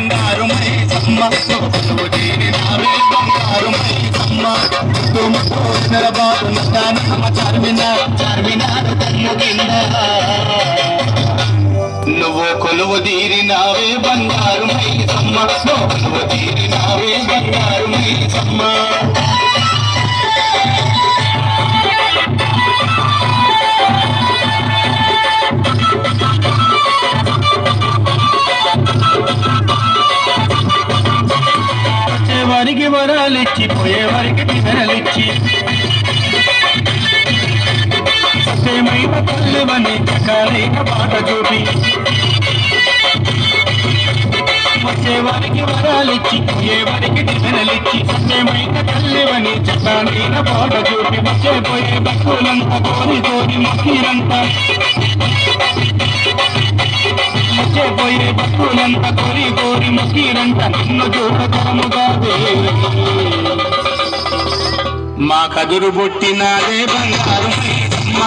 బంగారు మైసమ్మ నువ్వు తీరినావే బంగారు మైసమ్మ నిలబాటు నమ్మ చార్మినార్ కన్ను కింద నువ్వు కొలువు తీరినావే బంగారు మైసమ్మ కొలువు తీరినావే బంగారు మైసమ్మ వారికి వరాలిచ్చి పోయేవారికి దివెనలిచ్చి సత్యమైన తల్లివని చకాలైన బాట చూపి వచ్చేవారికి వరాలిచ్చి పోయేవారికి దివెనలిచ్చి సత్యమైన తల్లివని చకాలైన బాట చూపి వచ్చేపోయే భక్తులంతా కోరి కోరి మొక్కిరంతా వచ్చేపోయే భక్తులంతా కోరి కోరి మొక్కిరంట నిన్ను చూడకముగాదే మా కదురు బొట్టినాదే బంగారు మైసమ్మ